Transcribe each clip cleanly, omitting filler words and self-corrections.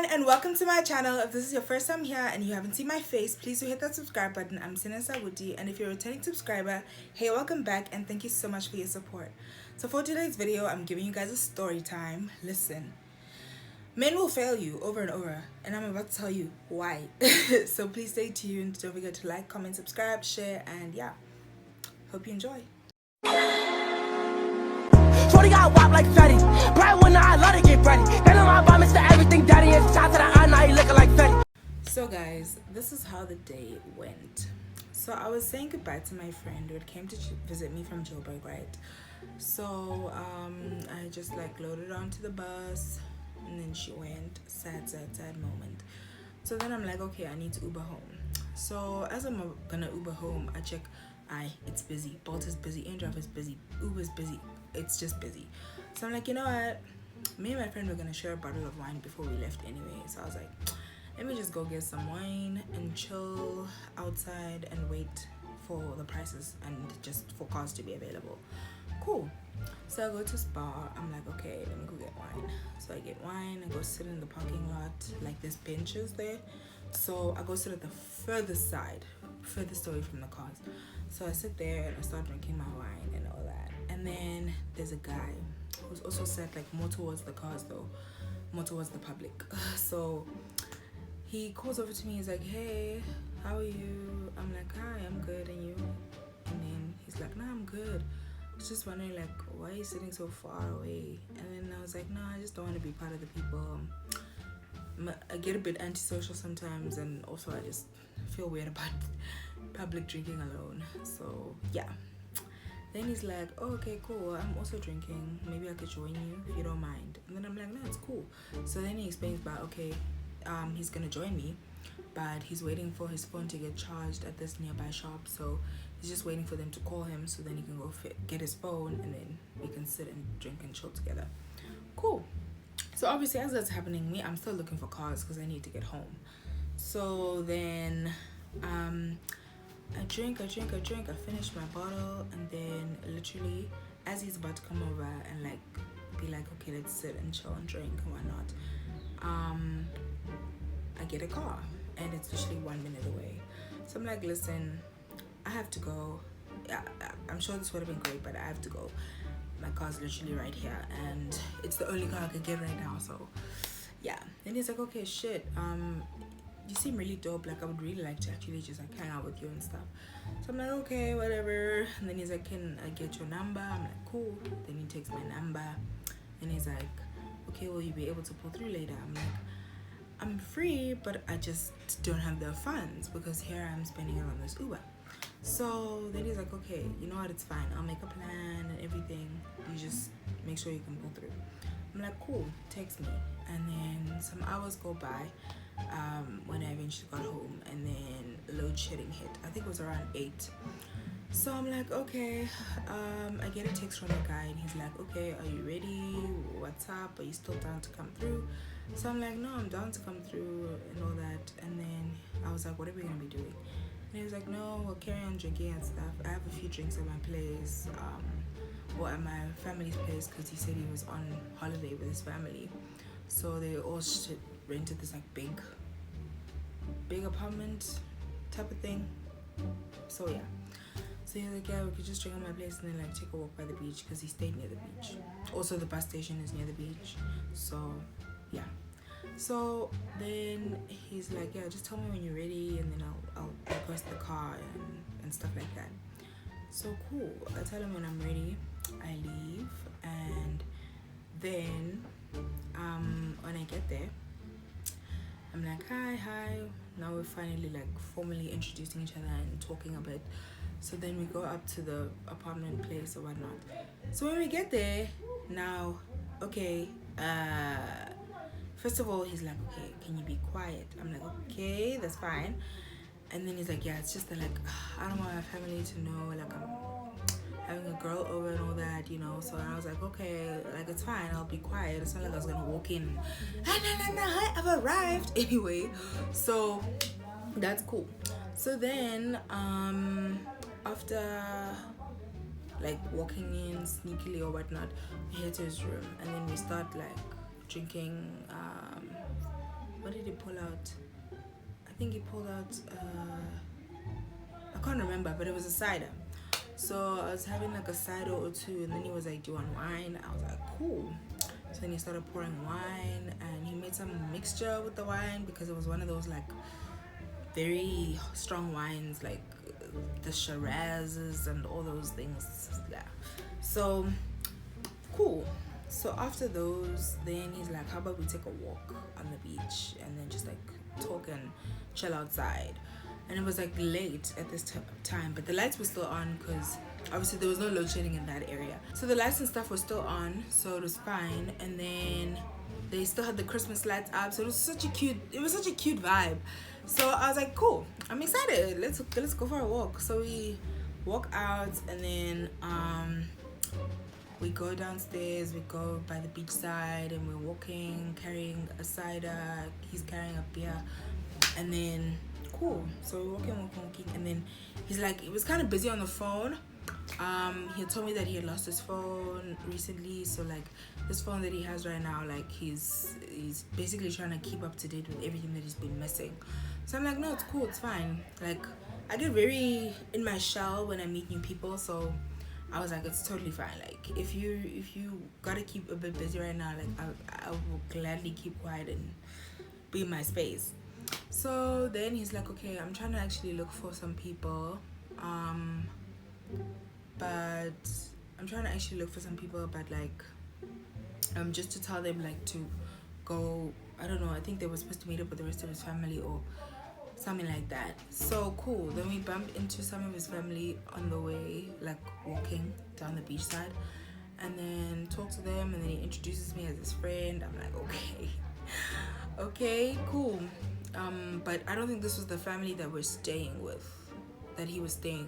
everyone, and welcome to my channel. If this is your first time here and you haven't seen my face, please do hit that subscribe button. I'm SINE Sawuti, and if you're a returning subscriber, hey, welcome back and thank you so much for your support. So for today's video, I'm giving you guys a story time. Listen, men will fail you over and over, and I'm about to tell you why. So please stay tuned. Don't forget to like, comment, subscribe, share, and yeah, hope you enjoy. Shorty got wop like Fetty. Bright when I love to get ready. Then on my vomits to everything daddy and shots to the eye, now you looking like Fetty. So guys, this is how the day went. So I was saying goodbye to my friend who had came to visit me from Joburg, right? So I just like loaded onto the bus and then she went. Sad moment. So then I'm like, okay, I need to Uber home. So as I'm gonna Uber home, I check, it's busy. Bolt is busy, InDrive is busy, Uber is busy. It's just busy. So I'm like, you know what, me and my friend were gonna share a bottle of wine before we left anyway. So I was like, let me just go get some wine and chill outside and wait for the prices and just for cars to be available. Cool. So I go to Spa. I'm like, okay, let me go get wine. So I get wine and go sit in the parking lot. Like there's benches there, so I go sit at the furthest away from the cars. So I sit there and I start drinking my wine and all that. And then there's a guy who's also sat like more towards the cars though, more towards the public. So he calls over to me. He's like, hey, how are you? I'm like, hi, I'm good, and you? And then he's like, no, I'm good. I was just wondering, like, why are you sitting so far away? And then I was like, no, I just don't want to be part of the people. I get a bit antisocial sometimes, and also I just feel weird about public drinking alone. So yeah. Then he's like, oh, okay, cool, I'm also drinking, maybe I could join you if you don't mind. And then I'm like, no, it's cool. So then he explains about, okay, he's gonna join me, but he's waiting for his phone to get charged at this nearby shop. So he's just waiting for them to call him so then he can go get his phone, and then we can sit and drink and chill together. Cool. So obviously as that's happening, I'm still looking for cars because I need to get home. So then I drink, I finish my bottle, and then literally as he's about to come over and like be like, okay, let's sit and chill and drink and whatnot, I get a car and it's literally 1 minute away. So I'm like, listen, I have to go. Yeah, I'm sure this would have been great, but I have to go. My car's literally right here and it's the only car I could get right now. So yeah. Then he's like, okay, shit, you seem really dope, like I would really like to actually just like hang out with you and stuff. So I'm like, okay, whatever. And then he's like, can I get your number? I'm like, cool. Then he takes my number and he's like, okay, will you be able to pull through later? I'm like, I'm free, but I just don't have the funds because here I'm spending it on this Uber. So then he's like, okay, you know what, it's fine, I'll make a plan and everything, you just make sure you can pull through. I'm like, cool, text me. And then some hours go by when I eventually got home, and then load shedding hit. I think it was around 8. So I'm like, okay, I get a text from the guy and he's like, okay, are you ready? What's up? Are you still down to come through? So I'm like, no, I'm down to come through and all that. And then I was like, what are we gonna be doing? And he was like, no, we'll carry on drinking and stuff. I have a few drinks at my place, or at my family's place, because he said he was on holiday with his family. So they all rented this like big apartment type of thing. So yeah. So he's like, yeah, we could just drink at my place and then like take a walk by the beach, because he stayed near the beach. Also the bus station is near the beach. So yeah. So then he's like, yeah, just tell me when you're ready and then I'll request the car and stuff like that. So cool. I tell him when I'm ready. I leave, and then when I get there, I'm like, hi. Now we're finally like formally introducing each other and talking a bit. So then we go up to the apartment place or whatnot. So when we get there, now, okay, first of all, he's like, okay, can you be quiet? I'm like, okay, that's fine. And then he's like, yeah, it's just that like, I don't want my family to know, like I'm having a girl over and all that, you know. So I was like, okay, like it's fine, I'll be quiet. It's not like I was gonna walk in, no, I've arrived. Anyway, so that's cool. So then after like walking in sneakily or whatnot, we head to his room and then we start like drinking he pull out? I think he pulled out, I can't remember, but it was a cider. So I was having like a cider or two, and then he was like, do you want wine? I was like, cool. So then he started pouring wine, and he made some mixture with the wine because it was one of those like very strong wines, like the Shirazes and all those things. Yeah. So cool. So after those, then he's like, how about we take a walk on the beach and then just like talk and chill outside. And it was like late at this time, but the lights were still on because obviously there was no load shedding in that area. So the lights and stuff were still on, so it was fine. And then they still had the Christmas lights up, so it was such a cute vibe. So I was like, cool, I'm excited. Let's go for a walk. So we walk out, and then we go downstairs. We go by the beach side, and we're walking, carrying a cider. He's carrying a beer, and then cool. So we're walking, and then he's like, he was kind of busy on the phone. He had told me that he had lost his phone recently, so like this phone that he has right now, like he's basically trying to keep up to date with everything that he's been missing. So I'm like, no, it's cool, it's fine. Like I get very in my shell when I meet new people, so I was like, it's totally fine. Like if you gotta keep a bit busy right now, like I will gladly keep quiet and be in my space. So then he's like, okay, I'm trying to actually look for some people, but like just to tell them like to go, I don't know, I think they were supposed to meet up with the rest of his family or something like that. So cool. Then we bumped into some of his family on the way, like walking down the beach side, and then talked to them, and then he introduces me as his friend. I'm like, okay, cool. But I don't think this was the family that he was staying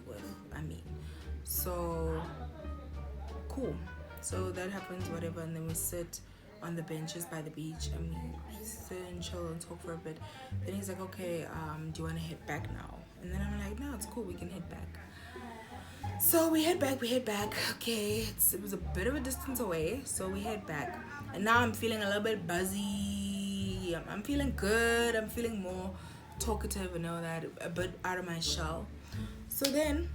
with, I mean. So cool. So that happens, whatever, and then we sit on the benches by the beach and we sit and chill and talk for a bit. Then he's like, okay, do you want to head back now? And then I'm like, no, it's cool, we can head back. So we head back. Okay, it was a bit of a distance away, so we head back. And now I'm feeling a little bit buzzy. I'm feeling good. I'm feeling more talkative and all that, a bit out of my shell. So then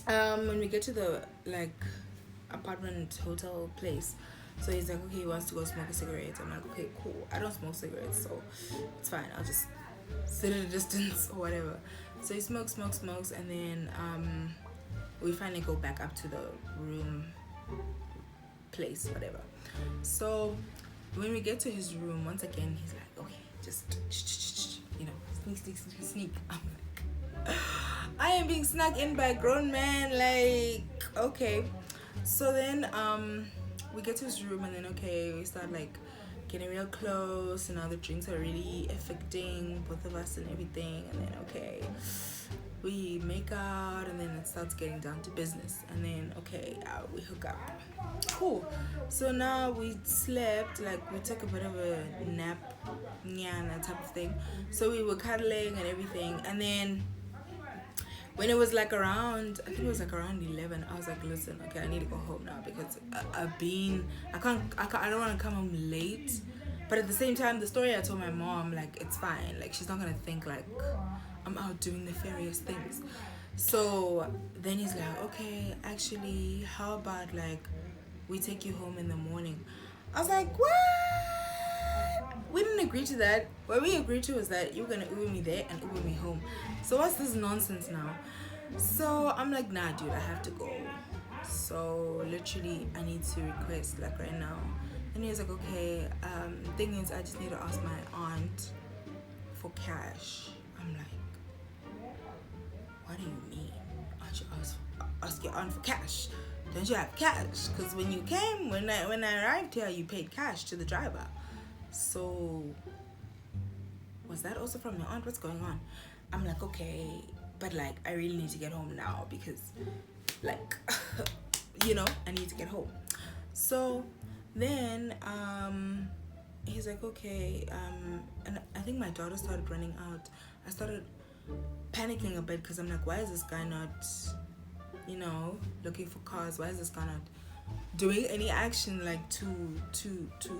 when we get to the like apartment hotel place, so he's like, okay, he wants to go smoke a cigarette. I'm like, okay, cool, I don't smoke cigarettes, so it's fine, I'll just sit at a distance or whatever. So he smokes, and then we finally go back up to the room place, whatever. So when we get to his room, once again he's like, okay, just sneak. I'm like, I am being snuck in by a grown man, like, okay. So then we get to his room, and then okay, we start like getting real close, and now the drinks are really affecting both of us and everything. And then okay, we make out, and then it starts getting down to business, and then okay, we hook up. Cool. So now we slept, like we took a bit of a nap, that type of thing. So we were cuddling and everything, and then when it was like around, I think it was like around 11, I was like, listen, okay, I need to go home now because I don't want to come home late. But at the same time, the story I told my mom, like, it's fine. Like, she's not going to think like I'm out doing nefarious things. So then he's like, okay, actually, how about like we take you home in the morning? I was like, what? We didn't agree to that. What we agreed to was that you were gonna Uber me there and Uber me home. So what's this nonsense now? So I'm like, nah, dude, I have to go. So literally, I need to request like right now. And he was like, okay. Thing is, I just need to ask my aunt for cash. I'm like, what do you mean? Aren't you ask your aunt for cash? Don't you have cash? Because when you came, when I arrived here, you paid cash to the driver. So was that also from your aunt? What's going on? I'm like, okay, but like I really need to get home now because like I need to get home. So then he's like, okay, and I think my daughter started running out. I started panicking a bit because I'm like, why is this guy not looking for cars? Why is this guy not doing any action like to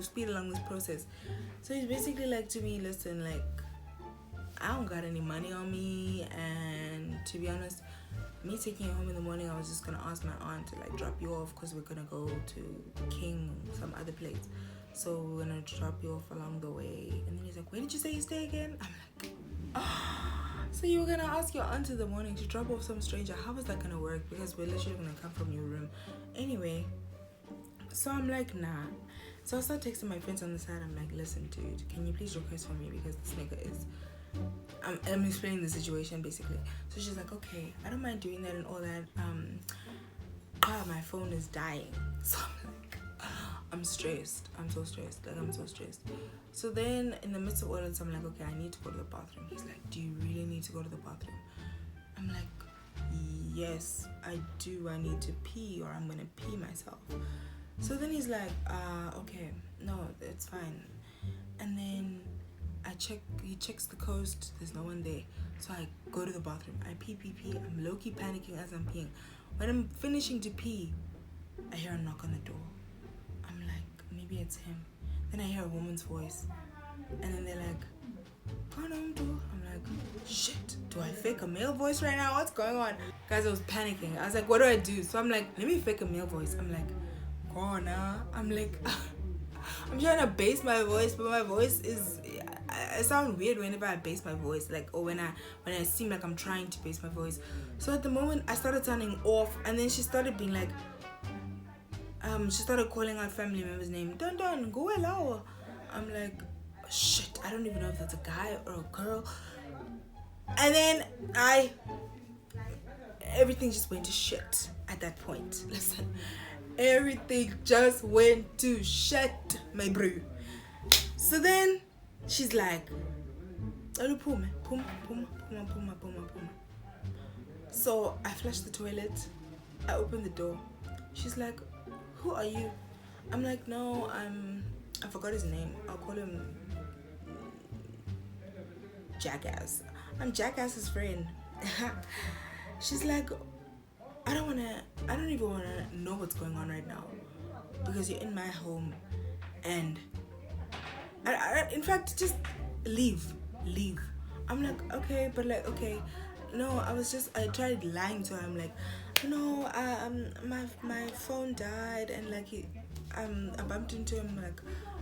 speed along this process? So he's basically like to me, listen, like I don't got any money on me, and to be honest, me taking you home in the morning, I was just gonna ask my aunt to like drop you off because we're gonna go to King, some other place. So we're gonna drop you off along the way. And then he's like, where did you say you stay again? I'm like, so you were gonna ask your aunt in the morning to drop off some stranger? How was that gonna work? Because we're literally gonna come from your room. Anyway, so I'm like, nah. So I start texting my friends on the side. I'm like, listen, dude, can you please request for me because this nigga is... I'm explaining the situation basically. So she's like, okay, I don't mind doing that and all that. My phone is dying. So I'm like, I'm stressed. I'm so stressed. So then in the midst of all this, I'm like, okay, I need to go to the bathroom. He's like, do you really need to go to the bathroom? I'm like, yes, I do. I need to pee or I'm gonna pee myself. So then he's like, okay, no, it's fine. And then he checks the coast, there's no one there. So I go to the bathroom, I pee. I'm low-key panicking as I'm peeing. When I'm finishing to pee, I hear a knock on the door. I'm like, maybe it's him. Then I hear a woman's voice. And then they're like, come on, door. I'm like, shit, do I fake a male voice right now? What's going on? Guys, I was panicking. I was like, what do I do? So I'm like, let me fake a male voice. I'm like, Corner. I'm like, I'm trying to base my voice, but my voice is... I sound weird whenever I base my voice, like, or when I seem like I'm trying to base my voice. So at the moment I started turning off, and then she started being like, she started calling out family members' name. Dun go allow. I'm like, shit, I don't even know if that's a guy or a girl. And then everything just went to shit at that point. Listen, everything just went to shit, my bro. So then she's like, puma. So I flushed the toilet, I opened the door. She's like, who are you? I'm like, no, I forgot his name. I'll call him Jackass. I'm Jackass's friend. She's like, I don't even wanna know what's going on right now because you're in my home, and in fact, just leave. I'm like, okay, but like, okay, no, I tried lying to her. I'm like, no, my phone died, and like I bumped into him like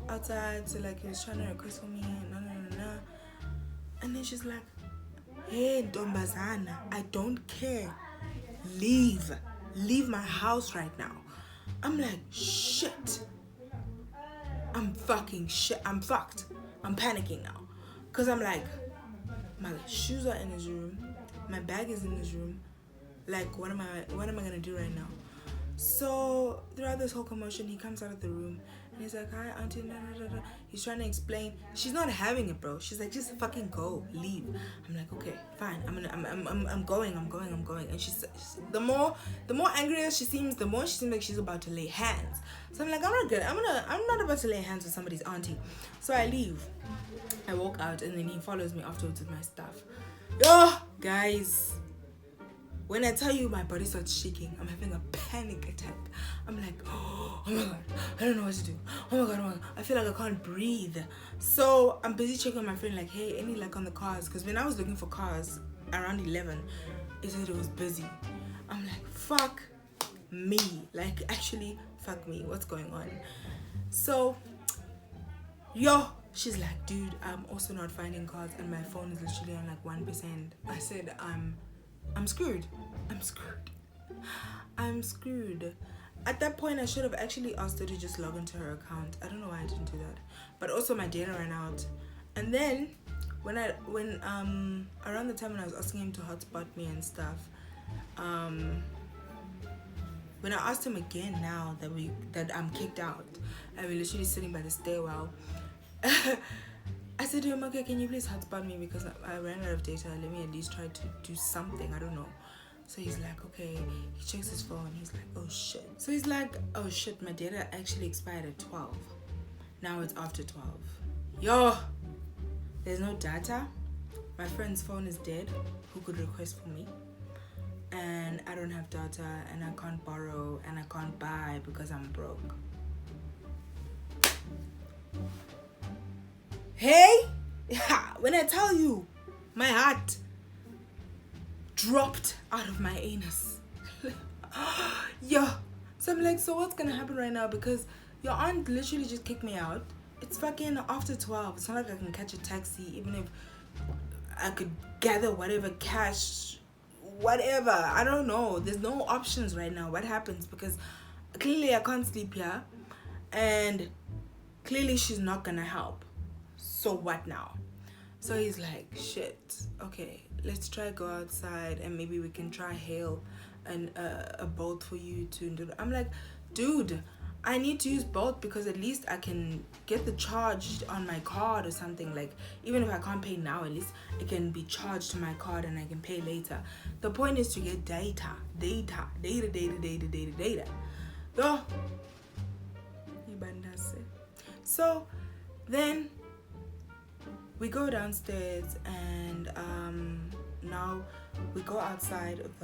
outside, so like he was trying to request for me, no. And then she's like, hey, Dombazana, I don't care. Leave my house right now. I'm like, shit. I'm fucking shit. I'm fucked. I'm panicking now. Because I'm like, my shoes are in his room. My bag is in his room. Like, what am I going to do right now? So, throughout this whole commotion, he comes out of the room. And he's like, hi, auntie, da. He's trying to explain. She's not having it, bro. She's like, just fucking go. Leave. I'm like, okay, fine. I'm going. And she's the more angrier she seems, the more she seems like she's about to lay hands. So I'm like, I'm not good. I'm not about to lay hands with somebody's auntie. So I leave. I walk out, and then he follows me afterwards with my stuff. Yo, guys, when I tell you my body starts shaking, I'm having a panic attack. I'm like, oh my god, I don't know what to do. Oh my god, I feel like I can't breathe. So I'm busy checking on my friend, like, hey, any luck on the cars? Because when I was looking for cars around 11, it said it was busy. I'm like, fuck me. Like, actually, fuck me. What's going on? So, she's like, dude, I'm also not finding cars, and my phone is literally on like 1%. I said, I'm screwed. At that point, I should have actually asked her to just log into her account. I don't know why I didn't do that. But also my data ran out. And then when around the time when I was asking him to hotspot me and stuff, when I asked him again now that I'm kicked out, and we're literally sitting by the stairwell, I said to him, okay, can you please hotspot me because I ran out of data. Let me at least try to do something. I don't know. So he's like, okay. He checks his phone. He's like, oh shit. So he's like, oh shit, my data actually expired at 12. Now it's after 12. There's no data. My friend's phone is dead, who could request for me. And I don't have data, and I can't borrow, and I can't buy because I'm broke. Hey, when I tell you, My heart dropped out of my anus. Yeah. So I'm like, so what's gonna happen right now? Because your aunt literally just kicked me out. It's fucking after 12. It's not like I can catch a taxi, even if I could gather whatever cash, whatever. I don't know. There's no options right now. What happens? Because clearly I can't sleep here, and clearly she's not gonna help. So what now? So he's like, shit, okay, let's try go outside and maybe we can try hail a boat for you to do. I'm like, dude, I need to use both because at least I can get the charge on my card or something. Like, even if I can't pay now, at least it can be charged to my card and I can pay later. The point is to get data. Though, so then we go downstairs and now we go outside of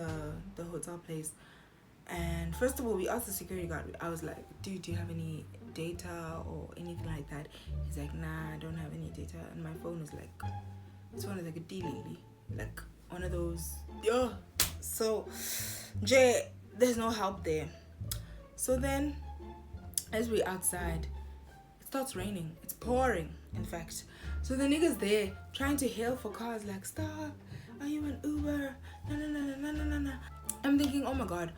the hotel place, and first of all we asked the security guard. I was like, dude, do you have any data or anything like that? He's like, nah, I don't have any data. And my phone is like, it's one of like a D-Lily, like one of those. Yeah. So Jay, there's no help there. So then as we outside, it starts raining. It's pouring, in fact. So the niggas there trying to hail for cars, like, stop, are you an Uber? No. I'm thinking, oh my god,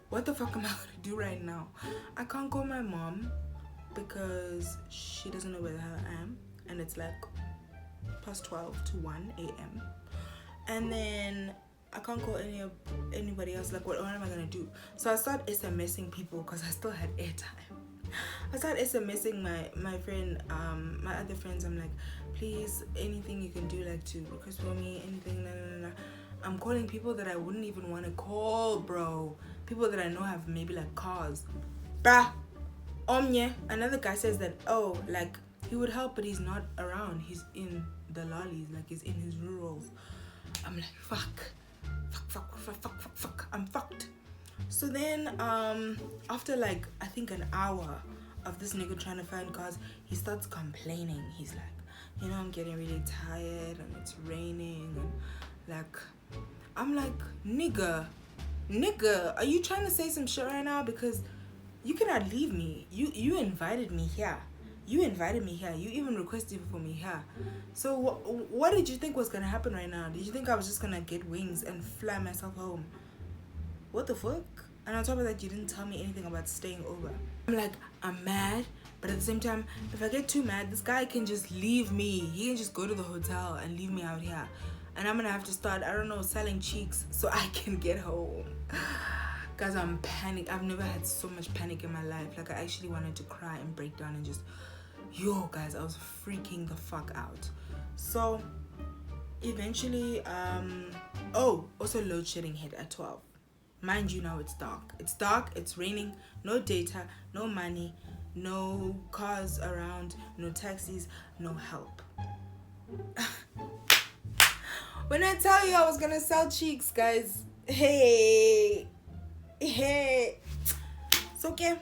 what the fuck am I gonna do right now? I can't call my mom because she doesn't know where the hell I am, and it's like past 12 to 1 a.m. And then I can't call anybody else. Like, what am I gonna do? So I start SMSing people because I still had airtime. I started SMSing my friend, my other friends. I'm like, please, anything you can do, like to request for me, anything. No. I'm calling people that I wouldn't even want to call, bro. People that I know have maybe like cars. Bruh. Omnye. Another guy says that, oh, like he would help, but he's not around. He's in the lollies, like he's in his rurals. I'm like, fuck. I'm fucked. So then, after like I think an hour of this nigga trying to find cars, he starts complaining. He's like, you know, I'm getting really tired and it's raining, and like, I'm like, nigga, are you trying to say some shit right now? Because you cannot leave me. You invited me here. You even requested for me here. So what did you think was gonna happen right now? Did you think I was just gonna get wings and fly myself home? What the fuck? And on top of that, you didn't tell me anything about staying over. I'm like, I'm mad, but at the same time, if I get too mad, this guy can just leave me. He can just go to the hotel and leave me out here. And I'm gonna have to start, I don't know, selling cheeks so I can get home. Guys, I'm panicked. I've never had so much panic in my life. Like, I actually wanted to cry and break down and just, yo, guys, I was freaking the fuck out. So, eventually, also load shedding hit at 12. Mind you, now it's dark, it's raining, no data, no money, no cars around, no taxis, no help. When I tell you I was gonna sell cheeks, guys, hey, it's okay.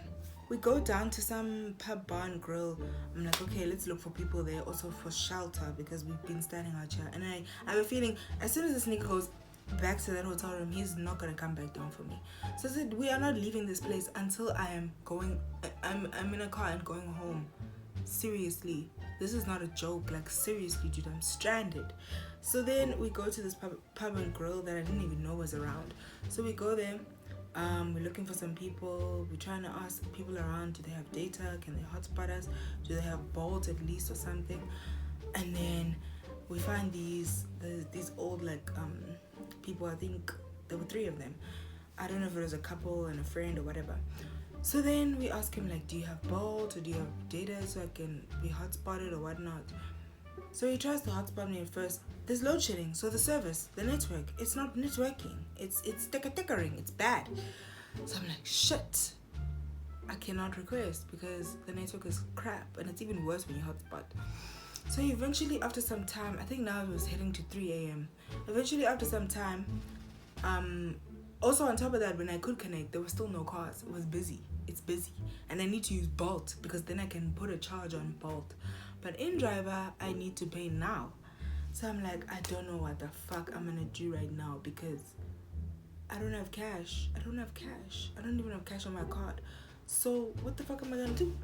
We go down to some pub, bar and grill. I'm like, okay, let's look for people there, also for shelter, because we've been standing out here. And I have a feeling as soon as this nigga goes back to that hotel room, he's not gonna come back down for me. So I said, we are not leaving this place until I'm in a car and going home. Seriously, this is not a joke. Like, seriously, dude, I'm stranded. So then we go to this pub and grill that I didn't even know was around. So we go there. We're looking for some people. We're trying to ask people around, do they have data? Can they hotspot us? Do they have Bolt at least or something? And then we find these old like people. I think there were 3 of them. I don't know if it was a couple and a friend or whatever. So then we ask him, like, do you have Bolt or do you have data so I can be hotspotted or whatnot? So he tries to hotspot me at first. There's load shedding, so the service, the network, it's not networking. It's tickering. It's bad. So I'm like, shit. I cannot request because the network is crap, and it's even worse when you hotspot. So eventually, after some time, I think now it was heading to 3 a.m. Eventually, after some time, also on top of that, when I could connect, there were still no cars. It was busy. It's busy. And I need to use Bolt because then I can put a charge on Bolt. But in driver, I need to pay now. So I'm like, I don't know what the fuck I'm gonna do right now because I don't have cash. I don't even have cash on my card. So what the fuck am I gonna do?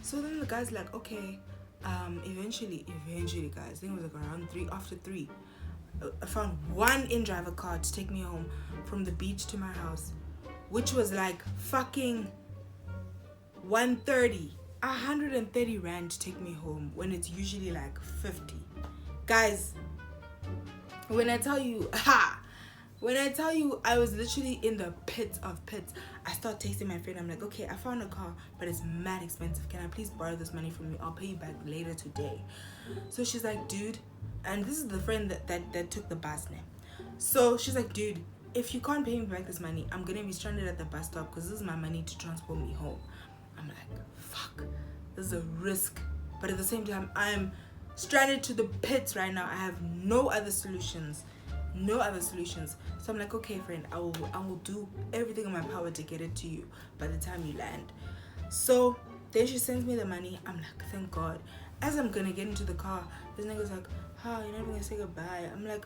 So then the guy's like, okay, eventually guys, I think it was like around 3, after 3, I found one in-driver car to take me home from the beach to my house, which was like fucking 130 rand to take me home when it's usually like 50. Guys, when I tell you I was literally in the pits of pits, I start texting my friend. I'm like, okay, I found a car, but it's mad expensive. Can I please borrow this money from you? I'll pay you back later today. So she's like, dude, and this is the friend that took the bus name. So she's like, dude, if you can't pay me back this money, I'm gonna be stranded at the bus stop because this is my money to transport me home. I'm like, fuck, this is a risk, but at the same time, I'm stranded to the pits right now. I have no other solutions. So I'm like, okay, friend, I will do everything in my power to get it to you by the time you land. So then she sends me the money. I'm like, thank God. As I'm gonna get into the car, this nigga's like, you're not even gonna say goodbye. I'm like,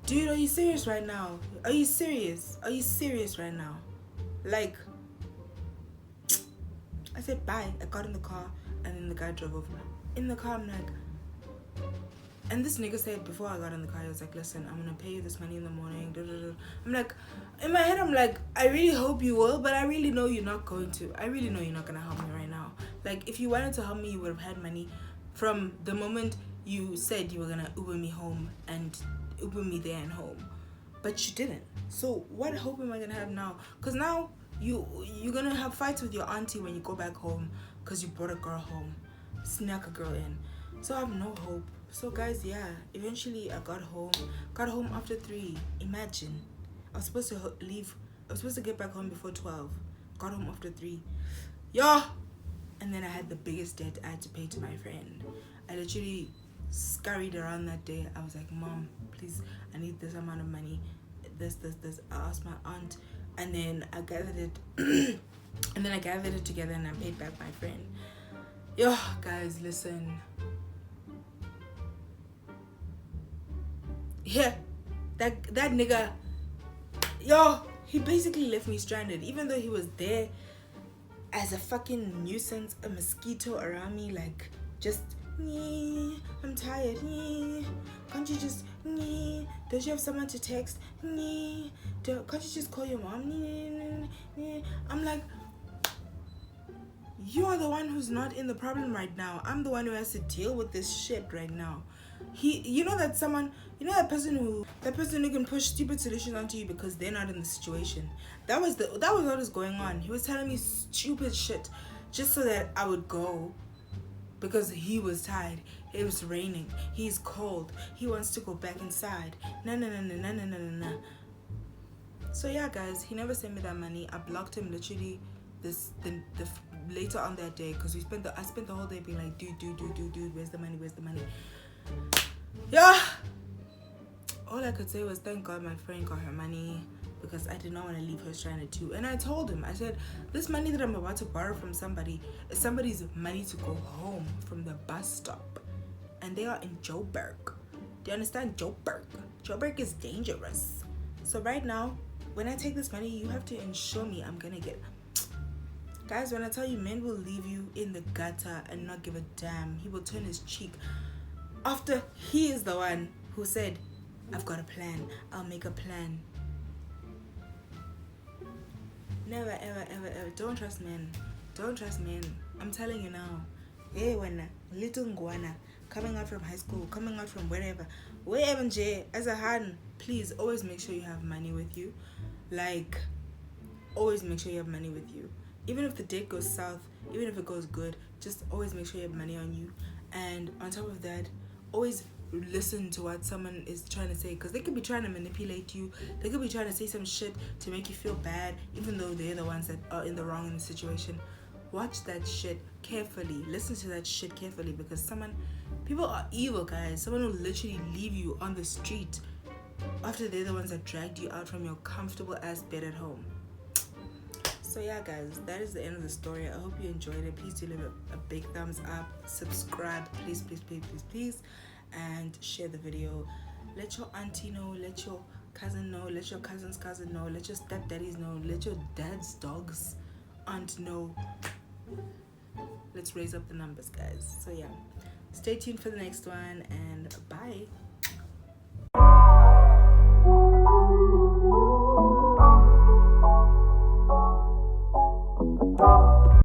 dude, are you serious right now? Are you serious right now? Like, I said bye. I got in the car and then the guy drove off. In the car, I'm like, and this nigga said before I got in the car, he was like, listen, I'm gonna pay you this money in the morning. I'm like, in my head, I'm like, I really hope you will, but I really know you're not going to. I really know you're not gonna help me right now. Like, if you wanted to help me, you would have had money from the moment you said you were gonna Uber me home and Uber me there and home. But you didn't. So what hope am I gonna have now? Because now you're gonna have fights with your auntie when you go back home because you brought a girl home, snuck a girl in. So I have no hope. So guys, yeah, eventually I got home after 3. Imagine, I was supposed to leave, I was supposed to get back home before 12, got home after 3, and then I had the biggest debt I had to pay to my friend. I literally scurried around that day. I was like, Mom, please, I need this amount of money, this. I asked my aunt, and then I gathered it together and I paid back my friend. Guys, listen. Yeah, that nigga, he basically left me stranded, even though he was there as a fucking nuisance, a mosquito around me, like, just, I'm tired, can't you just, don't you have someone to text, can't you just call your mom, I'm like, you are the one who's not in the problem right now. I'm the one who has to deal with this shit right now. That person who can push stupid solutions onto you because they're not in the situation. That was what was going on. He was telling me stupid shit just so that I would go because he was tired. It was raining. He's cold. He wants to go back inside. No. So yeah, guys, he never sent me that money. I blocked him literally later on that day because I spent the whole day being like, dude, where's the money? Yeah. All I could say was thank God my friend got her money because I did not want to leave her stranded too. And I told him, I said, this money that I'm about to borrow from somebody is somebody's money to go home from the bus stop. And they are in Joburg. Do you understand? Joburg. Joburg is dangerous. So right now, when I take this money, you have to ensure me I'm gonna get... Guys, when I tell you, men will leave you in the gutter and not give a damn. He will turn his cheek after he is the one who said, I've got a plan. I'll make a plan. Never, ever. Don't trust men. I'm telling you now. Hey, when little Ngwana, coming out from high school, coming out from wherever, as a hand, please always make sure you have money with you. Like, always make sure you have money with you. Even if the date goes south, even if it goes good, just always make sure you have money on you. And on top of that, always listen to what someone is trying to say, because they could be trying to manipulate you. They could be trying to say some shit to make you feel bad, even though they're the ones that are in the wrong in the situation. Watch that shit carefully. Listen to that shit carefully, because people are evil, guys. Someone will literally leave you on the street after they're the ones that dragged you out from your comfortable ass bed at home. So yeah, guys, that is the end of the story. I hope you enjoyed it. Please do leave a big thumbs up, subscribe, please. and share the video. Let your auntie know, let your cousin know, let your cousin's cousin know, let your stepdaddies know, let your dad's dog's aunt know. Let's raise up the numbers, guys. So yeah, stay tuned for the next one, and bye.